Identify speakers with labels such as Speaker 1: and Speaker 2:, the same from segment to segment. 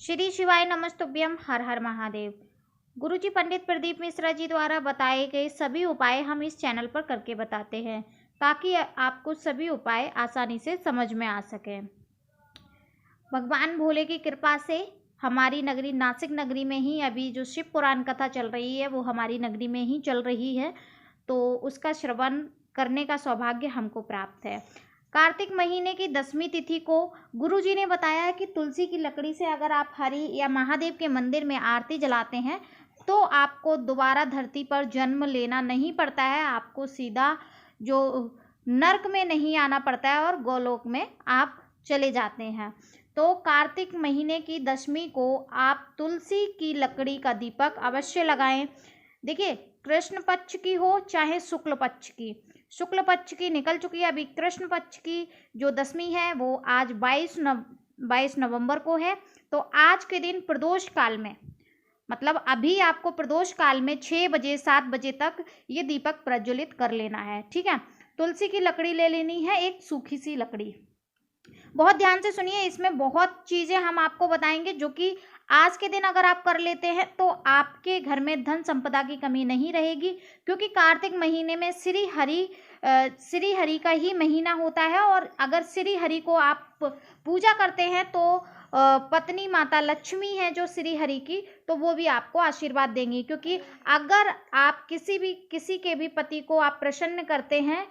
Speaker 1: श्री शिवाय नमस्तुभ्यम। हर हर महादेव। गुरुजी पंडित प्रदीप मिश्रा जी द्वारा बताए गए सभी उपाय हम इस चैनल पर करके बताते हैं ताकि आपको सभी उपाय आसानी से समझ में आ सके। भगवान भोले की कृपा से हमारी नगरी नासिक नगरी में ही अभी जो शिव पुराण कथा चल रही है वो हमारी नगरी में ही चल रही है, तो उसका श्रवण करने का सौभाग्य हमको प्राप्त है। कार्तिक महीने की 10वीं तिथि को गुरुजी ने बताया है कि तुलसी की लकड़ी से अगर आप हरि या महादेव के मंदिर में आरती जलाते हैं तो आपको दोबारा धरती पर जन्म लेना नहीं पड़ता है, आपको सीधा जो नरक में नहीं आना पड़ता है और गोलोक में आप चले जाते हैं। तो कार्तिक महीने की 10वीं को आप तुलसी की लकड़ी का दीपक अवश्य लगाएं। देखिए, कृष्ण पक्ष की हो चाहे शुक्ल पक्ष की, शुक्ल पक्ष की निकल चुकी है, अभी कृष्ण पक्ष की जो 10वीं है वो आज 22 नवंबर को है। तो आज के दिन प्रदोष काल में, मतलब अभी आपको प्रदोष काल में 6 बजे 7 बजे तक ये दीपक प्रज्वलित कर लेना है। ठीक है, तुलसी की लकड़ी ले लेनी है, एक सूखी सी लकड़ी। बहुत ध्यान से सुनिए, इसमें बहुत चीज़ें हम आपको बताएंगे जो कि आज के दिन अगर आप कर लेते हैं तो आपके घर में धन संपदा की कमी नहीं रहेगी, क्योंकि कार्तिक महीने में श्री हरि का ही महीना होता है। और अगर श्री हरि को आप पूजा करते हैं तो पत्नी माता लक्ष्मी है जो श्री हरि की, तो वो भी आपको आशीर्वाद देंगी, क्योंकि अगर आप किसी के भी पति को आप प्रसन्न करते हैं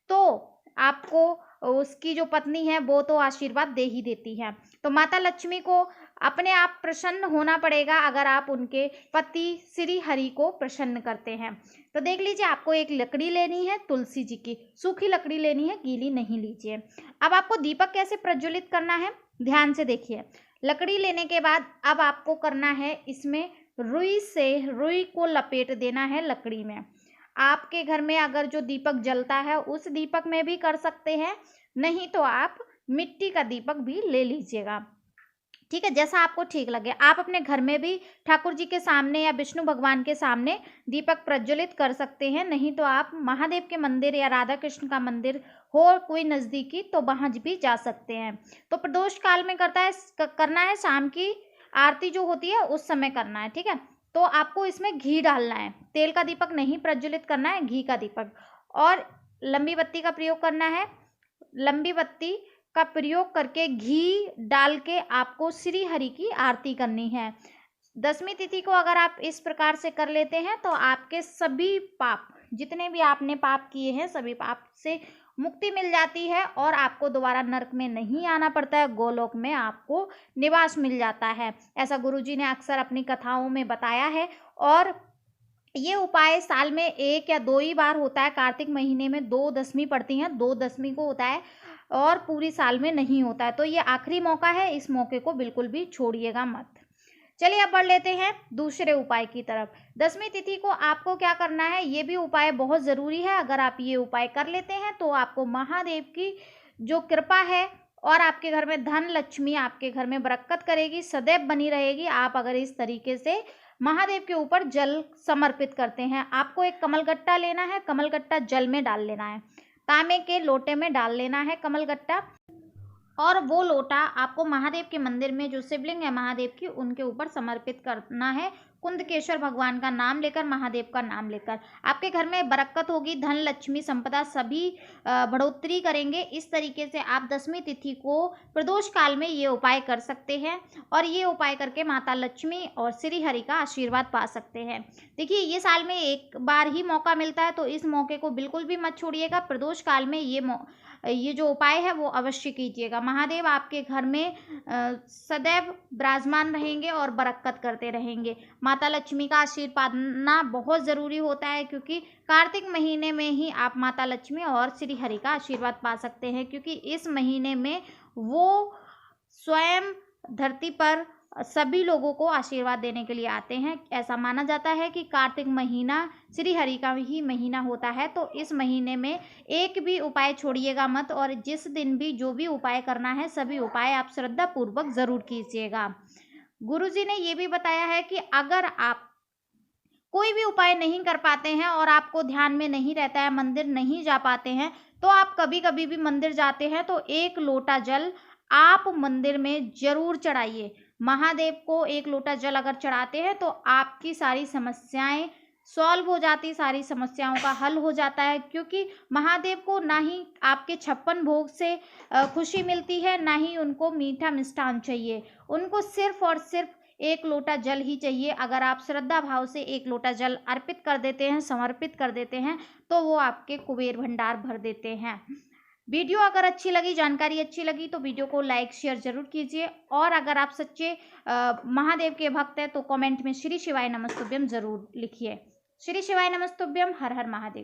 Speaker 1: तो आपको उसकी जो पत्नी है वो तो आशीर्वाद दे ही देती है। तो माता लक्ष्मी को अपने आप प्रसन्न होना पड़ेगा अगर आप उनके पति श्री हरि को प्रसन्न करते हैं। तो देख लीजिए, आपको एक लकड़ी लेनी है तुलसी जी की, सूखी लकड़ी लेनी है, गीली नहीं लीजिए। अब आपको दीपक कैसे प्रज्वलित करना है, ध्यान से देखिए। लकड़ी लेने के बाद अब आपको करना है, इसमें रुई को लपेट देना है लकड़ी में। आपके घर में अगर जो दीपक जलता है उस दीपक में भी कर सकते हैं, नहीं तो आप मिट्टी का दीपक भी ले लीजिएगा। ठीक है, जैसा आपको ठीक लगे। आप अपने घर में भी ठाकुर जी के सामने या विष्णु भगवान के सामने दीपक प्रज्वलित कर सकते हैं, नहीं तो आप महादेव के मंदिर या राधा कृष्ण का मंदिर हो कोई नज़दीकी तो वहाँ भी जा सकते हैं। तो प्रदोष काल में करना है, शाम की आरती जो होती है उस समय करना है। ठीक है, तो आपको इसमें घी डालना है, तेल का दीपक नहीं प्रज्वलित करना है, घी का दीपक। और लंबी बत्ती का प्रयोग करना है। लंबी बत्ती का प्रयोग करके घी डाल के आपको श्री हरि की आरती करनी है। 10वीं तिथि को अगर आप इस प्रकार से कर लेते हैं तो आपके सभी पाप, जितने भी आपने पाप किए हैं, सभी पाप से मुक्ति मिल जाती है और आपको दोबारा नरक में नहीं आना पड़ता है, गोलोक में आपको निवास मिल जाता है। ऐसा गुरुजी ने अक्सर अपनी कथाओं में बताया है। और ये उपाय साल में 1 या 2 ही बार होता है। कार्तिक महीने में 2 10वीं पड़ती हैं, 2 10वीं को होता है और पूरी साल में नहीं होता है। तो ये आखिरी मौका है, इस मौके को बिल्कुल भी छोड़िएगा मत। चलिए अब बढ़ लेते हैं दूसरे उपाय की तरफ। 10वीं तिथि को आपको क्या करना है, ये भी उपाय बहुत ज़रूरी है। अगर आप ये उपाय कर लेते हैं तो आपको महादेव की जो कृपा है और आपके घर में धन लक्ष्मी आपके घर में बरकत करेगी, सदैव बनी रहेगी। आप अगर इस तरीके से महादेव के ऊपर जल समर्पित करते हैं। आपको एक कमलगट्टा लेना है, कमलगट्टा जल में डाल लेना है, तांबे के लोटे में डाल लेना है कमलगट्टा, और वो लोटा आपको महादेव के मंदिर में जो शिवलिंग है महादेव की उनके ऊपर समर्पित करना है। कुंदकेश्वर भगवान का नाम लेकर, महादेव का नाम लेकर आपके घर में बरकत होगी, धन लक्ष्मी संपदा सभी बढ़ोतरी करेंगे। इस तरीके से आप 10वीं तिथि को प्रदोष काल में ये उपाय कर सकते हैं और ये उपाय करके माता लक्ष्मी और श्री हरि का आशीर्वाद पा सकते हैं। देखिए, ये साल में एक बार ही मौका मिलता है, तो इस मौके को बिल्कुल भी मत छोड़िएगा। प्रदोष काल में ये जो उपाय है वो अवश्य कीजिएगा। महादेव आपके घर में सदैव विराजमान रहेंगे और बरकत करते रहेंगे। माता लक्ष्मी का आशीर्वाद पाना बहुत ज़रूरी होता है, क्योंकि कार्तिक महीने में ही आप माता लक्ष्मी और श्री हरि का आशीर्वाद पा सकते हैं, क्योंकि इस महीने में वो स्वयं धरती पर सभी लोगों को आशीर्वाद देने के लिए आते हैं। ऐसा माना जाता है कि कार्तिक महीना श्री हरि का ही महीना होता है, तो इस महीने में एक भी उपाय छोड़िएगा मत, और जिस दिन भी जो भी उपाय करना है सभी उपाय आप श्रद्धा पूर्वक ज़रूर कीजिएगा। गुरुजी ने ये भी बताया है कि अगर आप कोई भी उपाय नहीं कर पाते हैं और आपको ध्यान में नहीं रहता है, मंदिर नहीं जा पाते हैं, तो आप कभी कभी भी मंदिर जाते हैं तो 1 लोटा जल आप मंदिर में जरूर चढ़ाइए। महादेव को 1 लोटा जल अगर चढ़ाते हैं तो आपकी सारी समस्याएं सॉल्व हो जाती, सारी समस्याओं का हल हो जाता है, क्योंकि महादेव को ना ही आपके 56 भोग से खुशी मिलती है, ना ही उनको मीठा मिष्ठान चाहिए। उनको सिर्फ और सिर्फ 1 लोटा जल ही चाहिए। अगर आप श्रद्धा भाव से 1 लोटा जल अर्पित कर देते हैं, समर्पित कर देते हैं, तो वो आपके कुबेर भंडार भर देते हैं। वीडियो अगर अच्छी लगी, जानकारी अच्छी लगी, तो वीडियो को लाइक शेयर जरूर कीजिए। और अगर आप सच्चे महादेव के भक्त हैं तो कमेंट में श्री शिवाय नमस्तुभ्यम जरूर लिखिए। श्री शिवाय नमस्तुभ्यम। हर हर महादेव।